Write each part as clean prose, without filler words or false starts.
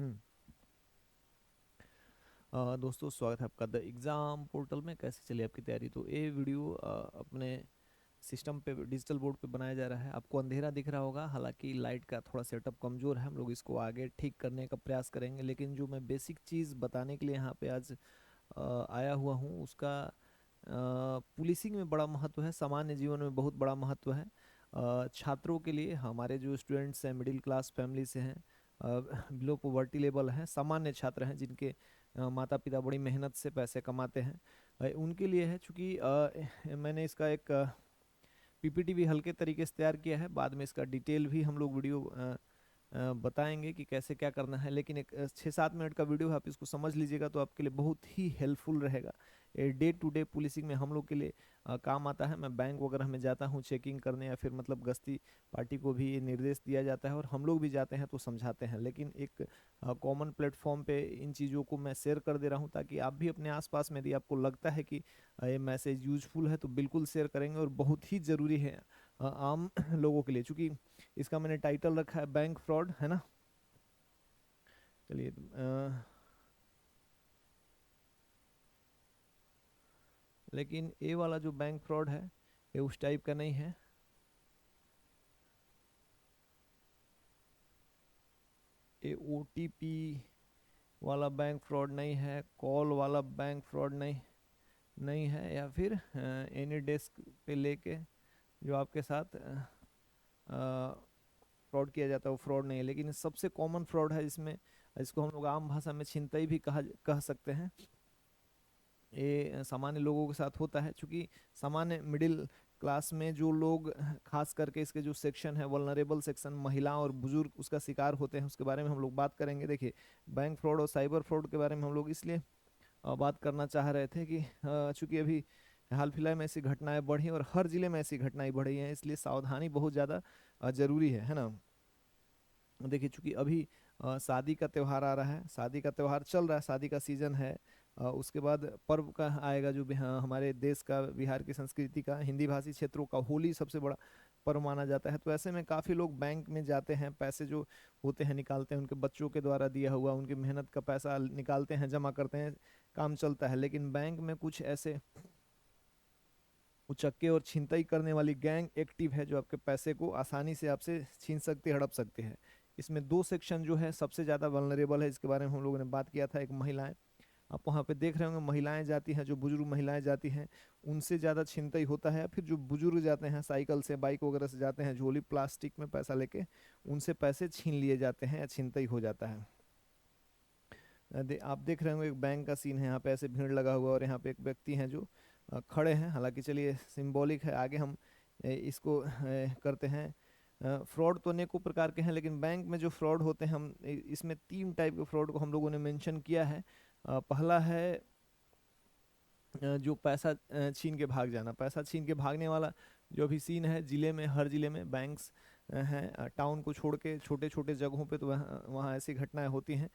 हम्म। दोस्तों, स्वागत है आपका द एग्ज़ाम पोर्टल में। कैसे चली आपकी तैयारी? तो ये वीडियो अपने सिस्टम पे डिजिटल बोर्ड पे बनाया जा रहा है। आपको अंधेरा दिख रहा होगा, हालांकि लाइट का थोड़ा सेटअप कमज़ोर है। हम लोग इसको आगे ठीक करने का प्रयास करेंगे, लेकिन जो मैं बेसिक चीज़ बताने के लिए यहाँ पे आज आया हुआ हूँ उसका पुलिसिंग में बड़ा महत्व है, सामान्य जीवन में बहुत बड़ा महत्व है। छात्रों के लिए, हमारे जो स्टूडेंट्स हैं मिडिल क्लास फैमिली से हैं, बिलो पॉवर्टी लेवल हैं, सामान्य छात्र हैं जिनके माता पिता बड़ी मेहनत से पैसे कमाते हैं, उनके लिए है। चूँकि मैंने इसका एक पीपीटी भी हल्के तरीके से तैयार किया है। बाद में इसका डिटेल भी हम लोग वीडियो बताएंगे कि कैसे क्या करना है, लेकिन एक 6-7 मिनट का वीडियो है, आप इसको समझ लीजिएगा तो आपके लिए बहुत ही हेल्पफुल रहेगा। डे टू डे पुलिसिंग में हम लोग के लिए काम आता है। मैं बैंक वगैरह में जाता हूँ चेकिंग करने, या फिर मतलब गश्ती पार्टी को भी ये निर्देश दिया जाता है और हम लोग भी जाते हैं तो समझाते हैं। लेकिन एक कॉमन प्लेटफॉर्म पे इन चीज़ों को मैं शेयर कर दे रहा हूँ, ताकि आप भी अपने आसपास में, यदि आपको लगता है कि ये मैसेज यूजफुल है, तो बिल्कुल शेयर करेंगे। और बहुत ही ज़रूरी है आम लोगों के लिए, चूँकि इसका मैंने टाइटल रखा है बैंक फ्रॉड, है ना। चलिए, लेकिन ये वाला जो बैंक फ्रॉड है, ये उस टाइप का नहीं है। ये ओटीपी वाला बैंक फ्रॉड नहीं है, कॉल वाला बैंक फ्रॉड नहीं नहीं है, या फिर एनी डेस्क पे लेके जो आपके साथ फ्रॉड किया जाता है वो फ्रॉड नहीं है। लेकिन सबसे कॉमन फ्रॉड है जिसमें, इसको हम लोग आम भाषा में छिनतई भी कह सकते हैं। ये सामान्य लोगों के साथ होता है, क्योंकि सामान्य मिडिल क्लास में जो लोग, खास करके इसके जो सेक्शन है वल्नरेबल सेक्शन, महिला और बुजुर्ग उसका शिकार होते हैं, उसके बारे में हम लोग बात करेंगे। देखिए, बैंक फ्रॉड और साइबर फ्रॉड के बारे में हम लोग इसलिए बात करना चाह रहे थे कि चूंकि अभी हाल फिलहाल में ऐसी घटनाएं बढ़ी और हर जिले में ऐसी घटनाएं बढ़ी हैं, इसलिए सावधानी बहुत ज़्यादा जरूरी है ना। देखिए, चूंकि अभी शादी का त्यौहार आ रहा है, शादी का त्यौहार चल रहा है, शादी का सीजन है। उसके बाद पर्व का आएगा जो हमारे देश का, बिहार की संस्कृति का, हिंदी भाषी क्षेत्रों का होली सबसे बड़ा पर्व माना जाता है। तो ऐसे में काफ़ी लोग बैंक में जाते हैं, पैसे जो होते हैं निकालते हैं, उनके बच्चों के द्वारा दिया हुआ उनकी मेहनत का पैसा निकालते हैं, जमा करते हैं, काम चलता है। लेकिन बैंक में कुछ ऐसे उचक्के और छिनतई करने वाली गैंग एक्टिव है, जो आपके पैसे को आसानी से आपसे छीन सकती, हड़प सकते हैं। इसमें दो सेक्शन जो है सबसे ज़्यादा वल्नरेबल है, इसके बारे में हम लोगों ने बात किया था। एक महिलाएं, आप वहाँ पे देख रहे होंगे महिलाएं जाती हैं, जो बुजुर्ग महिलाएं जाती हैं उनसे ज़्यादा छिनतई होता है। फिर जो बुजुर्ग जाते हैं साइकिल से, बाइक वगैरह से जाते हैं, झोली प्लास्टिक में पैसा लेके, उनसे पैसे छीन लिए जाते हैं या छिनतई हो जाता है। आप देख रहे होंगे एक बैंक का सीन है, यहाँ पे ऐसे भीड़ लगा हुआ है और यहाँ पे एक व्यक्ति हैं जो खड़े हैं। हालांकि चलिए, सिंबॉलिक है, आगे हम इसको करते हैं। फ्रॉड तो अनेकों प्रकार के हैं, लेकिन बैंक में जो फ्रॉड होते हैं, हम इसमें 3 टाइप के फ्रॉड को हम लोगों ने मेंशन किया है। पहला है जो पैसा छीन के भाग जाना। पैसा छीन के भागने वाला जो अभी सीन है, जिले में, हर जिले में बैंक्स हैं, टाउन को छोड़ के छोटे छोटे जगहों पे तो वहाँ वहाँ ऐसी घटनाएं होती हैं।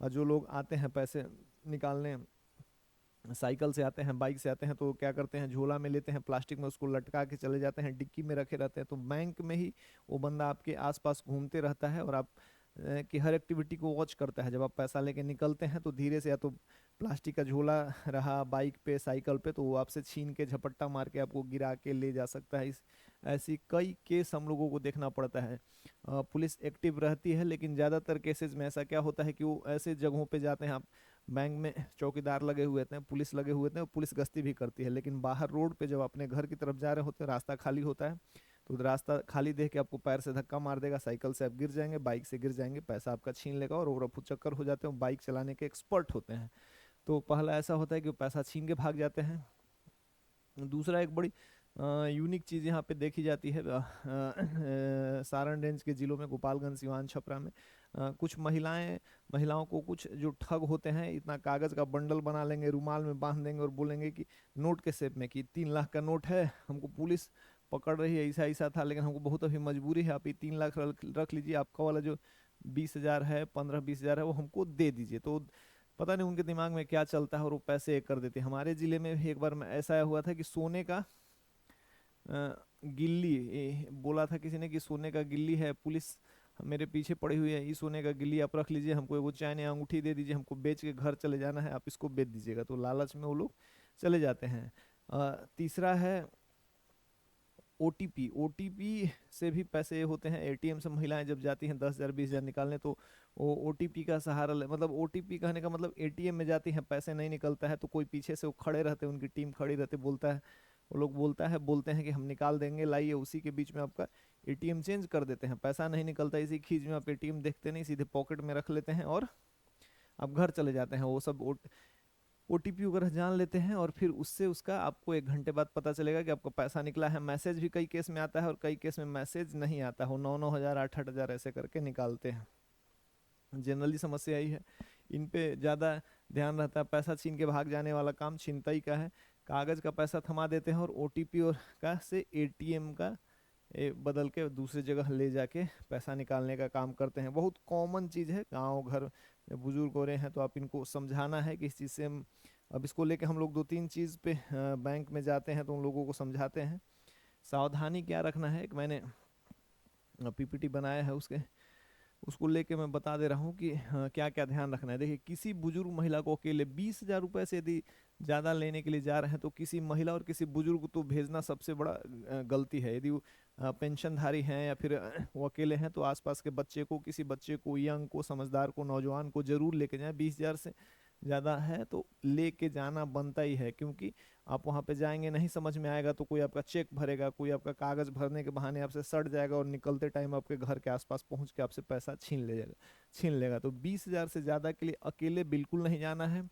जो लोग आते हैं पैसे निकालने, साइकिल से आते हैं, बाइक से आते हैं, तो क्या करते हैं, झोला में लेते हैं, प्लास्टिक में उसको लटका के चले जाते हैं, डिक्की में रखे रहते हैं। तो बैंक में ही वो बंदा आपके आसपास घूमते रहता है और आप की हर एक्टिविटी को वॉच करता है। जब आप पैसा लेके निकलते हैं तो धीरे से, या तो प्लास्टिक का झोला रहा बाइक पे, साइकिल पे, तो वो आपसे छीन के झपट्टा मार के आपको गिरा के ले जा सकता है। इस ऐसी कई केस हम लोगों को देखना पड़ता है। पुलिस एक्टिव रहती है, लेकिन ज़्यादातर केसेस में ऐसा क्या होता है कि वो ऐसे जगहों पे जाते हैं, आप बैंक में चौकीदार लगे हुए थे, पुलिस लगे हुए थे, पुलिस गश्ती भी करती है, लेकिन बाहर रोड पे जब अपने घर की तरफ जा रहे होते हैं, रास्ता खाली होता है, तो रास्ता खाली देख के आपको पैर से धक्का मार देगा, साइकिल से आप गिर जाएंगे, बाइक से गिर जाएंगे, पैसा आपका छीन लेगा और वो रफू चक्कर हो जाते हैं। बाइक चलाने के एक्सपर्ट होते हैं। तो पहला ऐसा होता है कि वो पैसा छीन के भाग जाते हैं। दूसरा, एक बड़ी यूनिक चीज़ यहाँ पे देखी जाती है, सारण रेंज के जिलों में, गोपालगंज, सिवान, छपरा में कुछ महिलाओं को कुछ जो ठग होते हैं, इतना कागज़ का बंडल बना लेंगे, रुमाल में बांध देंगे और बोलेंगे कि नोट के शेप में, कि 3 लाख का नोट है, हमको पुलिस पकड़ रही है, ऐसा ऐसा था, लेकिन हमको बहुत अभी मजबूरी है, आप ये 3 लाख रख लीजिए, आपका वाला जो 20,000 है, 15-20 हज़ार है, वो हमको दे दीजिए। तो पता नहीं उनके दिमाग में क्या चलता है और वो पैसे कर देते हैं। हमारे जिले में भी एक बार ऐसा हुआ था कि सोने का गिल्ली बोला था किसी ने कि सोने का गिल्ली है, पुलिस मेरे पीछे पड़ी हुई है, इस सोने का गिल्ली आप रख लीजिए, हमको एगो चैन या अंगूठी दे दीजिए, हमको बेच के घर चले जाना है, आप इसको बेच दीजिएगा। तो लालच में वो लोग चले जाते हैं। तीसरा है ओटीपी। ओटीपी से भी पैसे होते हैं। एटीएम से महिलाएं जब जाती हैं 10,000 20,000 निकालने, तो वो ओटीपी का सहारा मतलब ओटीपी कहने का मतलब एटीएम में जाती हैं, पैसे नहीं निकलता है तो कोई पीछे से वो खड़े रहते हैं, उनकी टीम खड़ी रहती बोलता है, वो लोग बोलते हैं कि हम निकाल देंगे, लाइए। उसी के बीच में आपका एटीएम चेंज कर देते हैं, पैसा नहीं निकलता, इसी खींच में आप एटीएम देखते नहीं, सीधे पॉकेट में रख लेते हैं और आप घर चले जाते हैं। वो सब ओटीपी वगैरह जान लेते हैं और फिर उससे उसका आपको 1 घंटे बाद पता चलेगा कि आपका पैसा निकला है। मैसेज भी कई केस में आता है और कई केस में मैसेज नहीं आता है। 9,000 8,000 ऐसे करके निकालते हैं। जनरली समस्या यही है, इन पे ज़्यादा ध्यान रहता है। पैसा छीन के भाग जाने वाला काम छिनतई का है। कागज़ का पैसा थमा देते हैं और ओटीपी और का से एटीएम का बदल के दूसरी जगह ले जाके पैसा निकालने का काम करते हैं। बहुत कॉमन चीज़ है, गांव घर में बुजुर्ग हो रहे हैं तो आप इनको समझाना है कि इस चीज़ से अब इसको लेके हम लोग 2-3 चीज़ पे बैंक में जाते हैं तो उन लोगों को समझाते हैं। सावधानी क्या रखना है, एक मैंने पीपीटी बनाया है, उसको लेके मैं बता दे रहा हूँ कि क्या क्या ध्यान रखना है। देखिए, किसी बुजुर्ग महिला को अकेले 20,000 रुपये से यदि ज़्यादा लेने के लिए जा रहे हैं तो किसी महिला और किसी बुजुर्ग को तो भेजना सबसे बड़ा गलती है। यदि वो पेंशनधारी हैं या फिर वो अकेले हैं तो आसपास के बच्चे को, किसी बच्चे को, यंग को, समझदार को, नौजवान को जरूर लेके जाएं। 20,000 से ज़्यादा है तो लेके जाना बनता ही है, क्योंकि आप वहाँ पे जाएंगे, नहीं समझ में आएगा तो कोई आपका चेक भरेगा, कोई आपका कागज़ भरने के बहाने आपसे सट जाएगा और निकलते टाइम आपके घर के आसपास पहुँच के आपसे पैसा छीन लेगा। तो 20,000 से ज़्यादा के लिए अकेले बिल्कुल नहीं जाना है।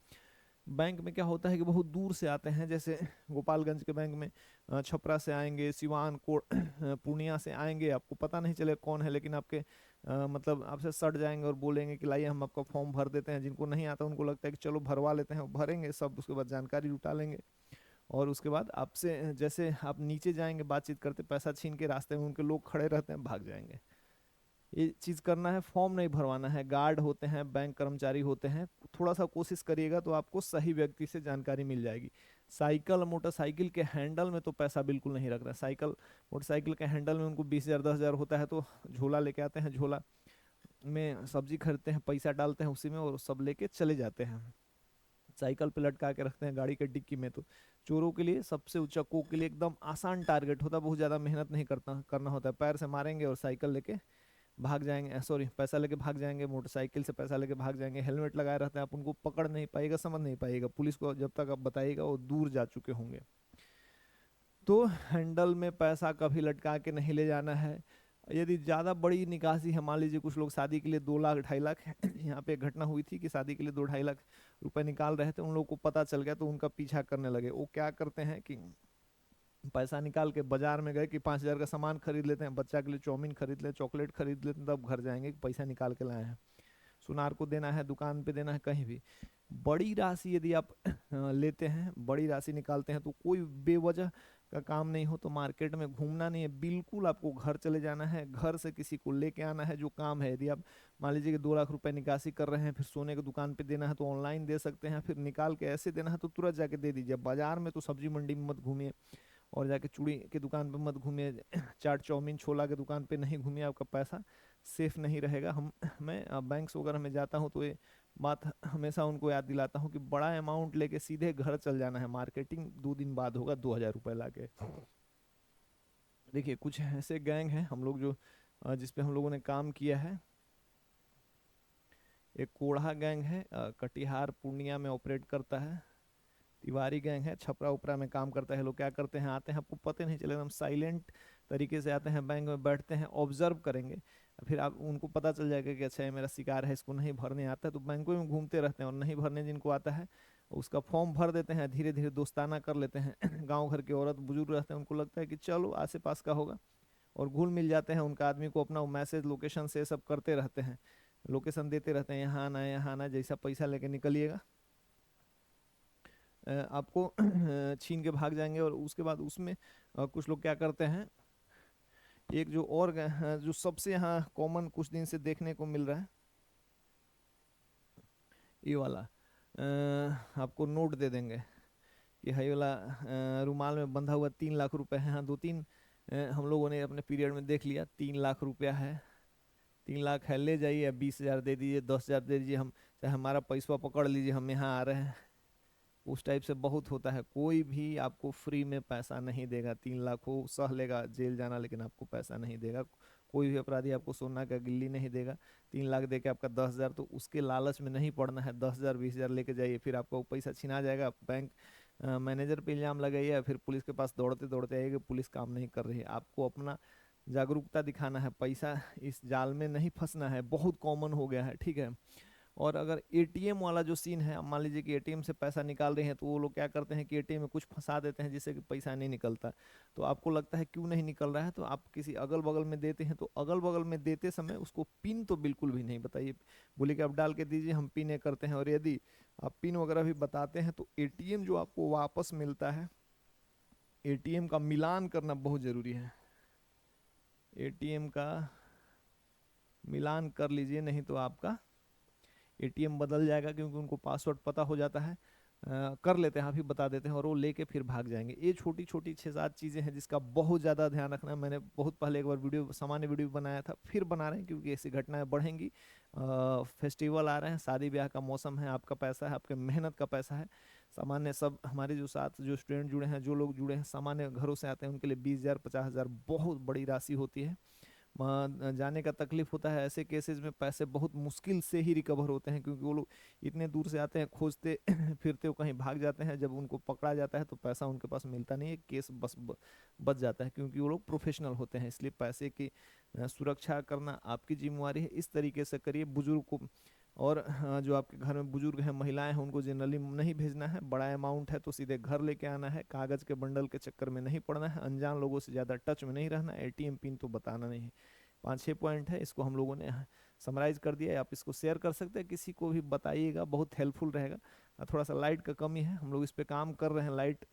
बैंक में क्या होता है कि बहुत दूर से आते हैं, जैसे गोपालगंज के बैंक में छपरा से आएंगे, सिवान कोट पूर्णिया से आएंगे, आपको पता नहीं चलेगा कौन है, लेकिन आपके मतलब आपसे सट जाएंगे और बोलेंगे कि लाइए हम आपका फॉर्म भर देते हैं। जिनको नहीं आता उनको लगता है कि चलो भरवा लेते हैं, भरेंगे सब, उसके बाद जानकारी जुटा लेंगे और उसके बाद आपसे जैसे आप नीचे जाएंगे बातचीत करते, पैसा छीन के रास्ते में उनके लोग खड़े रहते हैं, भाग जाएंगे। ये चीज़ करना है, फॉर्म नहीं भरवाना है। गार्ड होते हैं, बैंक कर्मचारी होते हैं, थोड़ा सा कोशिश करिएगा तो आपको सही व्यक्ति से जानकारी मिल जाएगी। साइकिल मोटरसाइकिल के हैंडल में तो पैसा बिल्कुल नहीं रख रहा है। साइकिल मोटरसाइकिल के हैंडल में उनको 20,000 10,000 होता है तो झोला लेके आते हैं, झोला में सब्जी खरीदते हैं, पैसा डालते हैं उसी में और सब लेके चले जाते हैं। साइकिल पे लटका के रखते हैं गाड़ी के डिक्की में। तो चोरों के लिए, सबसे उचक्कों के लिए एकदम आसान टारगेट होता है, बहुत ज़्यादा मेहनत नहीं करना होता है। पैर से मारेंगे और साइकिल लेके भाग जाएंगे, सॉरी पैसा लेके भाग जाएंगे, मोटरसाइकिल से पैसा लेके भाग जाएंगे। हेलमेट लगाए रहते हैं, आप उनको पकड़ नहीं पाएगा, समझ नहीं पाएगा। पुलिस को जब तक आप बताइएगा वो दूर जा चुके होंगे। तो हैंडल में पैसा कभी लटका के नहीं ले जाना है। यदि ज़्यादा बड़ी निकासी है, मान लीजिए कुछ लोग शादी के लिए 2 लाख 2.5 लाख यहाँ पे एक घटना हुई थी कि शादी के लिए 2-2.5 लाख रुपए निकाल रहे थे, उन लोगों को पता चल गया तो उनका पीछा करने लगे। वो क्या करते हैं कि पैसा निकाल के बाजार में गए कि 5,000 का सामान खरीद लेते हैं, बच्चा के लिए चाउमीन खरीद लेते, चॉकलेट खरीद लेते हैं, तब घर जाएंगे कि पैसा निकाल के लाए हैं। सुनार को देना है, दुकान पे देना है, कहीं भी। बड़ी राशि यदि आप लेते हैं, बड़ी राशि निकालते हैं तो कोई बेवजह का काम नहीं हो, तो मार्केट में घूमना नहीं है, बिल्कुल आपको घर चले जाना है, घर से किसी को लेके आना है जो काम है। यदि आप मान लीजिए कि 2 लाख रुपए निकासी कर रहे हैं, फिर सोने की दुकान पे देना है तो ऑनलाइन दे सकते हैं, फिर निकाल के ऐसे देना है तो तुरंत जाके दे दीजिए। बाजार में तो सब्जी मंडी में मत घूमिए और जाके चूड़ी की दुकान पे मत घूमिए, चाट चाउमीन छोला के दुकान पे नहीं घूमिए, आपका पैसा सेफ नहीं रहेगा। मैं बैंक्स वगैरह में जाता हूँ तो ये बात हमेशा उनको याद दिलाता हूँ कि बड़ा अमाउंट लेके सीधे घर चल जाना है। मार्केटिंग 2 दिन बाद होगा 2,000 रुपये ला के। देखिए, कुछ ऐसे गैंग हैं हम लोग जो जिसपे हम लोगों ने काम किया है। एक कोढ़ा गैंग है, कटिहार पूर्णिया में ऑपरेट करता है। तिवारी गैंग है, छपरा उपरा में काम करता है। लोग क्या करते हैं, आते हैं, आपको पता नहीं चलेगा, एकदम साइलेंट तरीके से आते हैं, बैंक में बैठते हैं, ऑब्जर्व करेंगे, फिर आप उनको पता चल जाएगा कि अच्छा ये मेरा शिकार है, इसको नहीं भरने आता है, तो बैंकों में घूमते रहते हैं और नहीं भरने जिनको आता है उसका फॉर्म भर देते हैं, धीरे धीरे दोस्ताना कर लेते हैं। गाँव घर के औरत बुजुर्ग रहते हैं, उनको लगता है कि चलो आसे पास का होगा और घुल मिल जाते हैं। उनका आदमी को अपना मैसेज लोकेशन से सब करते रहते हैं, लोकेशन देते रहते हैं, यहाँ आना है, यहाँ आना, जैसा पैसा लेके निकलिएगा आपको छीन के भाग जाएंगे। और उसके बाद उसमें कुछ लोग क्या करते हैं, एक जो और जो सबसे यहाँ कॉमन कुछ दिन से देखने को मिल रहा है, ये वाला आपको नोट दे देंगे कि हाई वाला रुमाल में बंधा हुआ 3 लाख रुपए है। हाँ, 2-3 हम लोगों ने अपने पीरियड में देख लिया, 3 लाख रुपया है, 3 लाख है, ले जाइए, 20 हजार दे दीजिए, 10 हजार दे दीजिए, हम चाहे हमारा पैसा पकड़ लीजिए, हम यहाँ आ रहे हैं। उस टाइप से बहुत होता है। कोई भी आपको फ्री में पैसा नहीं देगा। 3 लाख हो सह लेगा जेल जाना, लेकिन आपको पैसा नहीं देगा। कोई भी अपराधी आपको सोना का गिल्ली नहीं देगा। 3 लाख दे के आपका 10 हजार, तो उसके लालच में नहीं पड़ना है। 10 हजार 20 हजार लेके जाइए, फिर आपका वो पैसा छिना जाएगा। बैंक मैनेजर पे इल्जाम लगाइए, या फिर पुलिस के पास दौड़ते दौड़ते आइए कि पुलिस काम नहीं कर रही है। आपको अपना जागरूकता दिखाना है, पैसा इस जाल में नहीं फंसना है। बहुत कॉमन हो गया है, ठीक है। और अगर एटीएम वाला जो सीन है, अब मान लीजिए कि एटीएम से पैसा निकाल रहे हैं, तो वो लोग क्या करते हैं कि एटीएम में कुछ फंसा देते हैं जिससे कि पैसा नहीं निकलता। तो आपको लगता है क्यों नहीं निकल रहा है, तो आप किसी अगल बगल में देते हैं, तो अगल बगल में देते समय उसको पिन तो बिल्कुल भी नहीं बताइए। बोले कि आप डाल के दीजिए, हम पिन ये करते हैं। और यदि आप पिन वगैरह भी बताते हैं, तो एटीएम जो आपको वापस मिलता है, एटीएम का मिलान करना बहुत जरूरी है। एटीएम का मिलान कर लीजिए, नहीं तो आपका एटीएम बदल जाएगा, क्योंकि उनको पासवर्ड पता हो जाता है। कर लेते हैं, आप ही बता देते हैं, और वो लेके फिर भाग जाएंगे। ये छोटी छोटी 6-7 चीज़ें हैं जिसका बहुत ज़्यादा ध्यान रखना है। मैंने बहुत पहले एक बार वीडियो, सामान्य वीडियो बनाया था, फिर बना रहे हैं, क्योंकि ऐसी घटनाएं बढ़ेंगी। फेस्टिवल आ रहे हैं, शादी ब्याह का मौसम है, आपका पैसा है, आपके मेहनत का पैसा है। सामान्य सब हमारे जो साथ जो स्टूडेंट जुड़े हैं, जो लोग जुड़े हैं सामान्य घरों से आते हैं, उनके लिए 20 हजार 50 हजार बहुत बड़ी राशि होती है। वहाँ जाने का तकलीफ होता है। ऐसे केसेस में पैसे बहुत मुश्किल से ही रिकवर होते हैं, क्योंकि वो लोग इतने दूर से आते हैं, खोजते फिरते वो कहीं भाग जाते हैं। जब उनको पकड़ा जाता है तो पैसा उनके पास मिलता नहीं है, केस बस बच जाता है, क्योंकि वो लोग प्रोफेशनल होते हैं। इसलिए पैसे की सुरक्षा करना आपकी जिम्मेवारी है। इस तरीके से करिए। बुजुर्ग को, और जो आपके घर में बुजुर्ग हैं, महिलाएं हैं, उनको जनरली नहीं भेजना है। बड़ा अमाउंट है तो सीधे घर लेके आना है। कागज के बंडल के चक्कर में नहीं पड़ना है। अनजान लोगों से ज़्यादा टच में नहीं रहना। एटीएम पिन तो बताना नहीं है। 5-6 पॉइंट है, इसको हम लोगों ने समराइज कर दिया है। आप इसको शेयर कर सकते हैं, किसी को भी बताइएगा, बहुत हेल्पफुल रहेगा। थोड़ा सा लाइट का कमी है, हम लोग इस पे काम कर रहे हैं। लाइट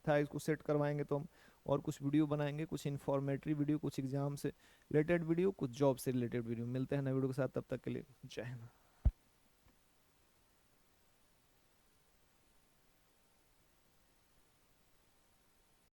था, इसको सेट करवाएंगे तो हम और कुछ वीडियो बनाएंगे, कुछ इन्फॉर्मेटरी वीडियो, कुछ एग्जाम से रिलेटेड वीडियो, कुछ जॉब से रिलेटेड वीडियो। मिलते हैं नए वीडियो के साथ, तब तक के लिए जय हिंद।